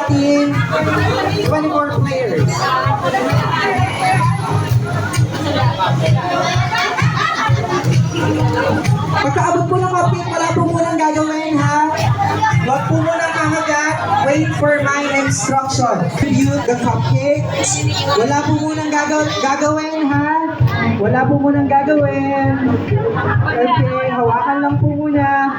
team, 24 players. Pagkaabot po ng cupcake, wala po munang gagawin ha. Huwag po munang kakagat. Wait for my instruction. View the cupcake. Wala po munang gagawin ha. Wala po munang gagawin. Okay, hawakan lang po muna.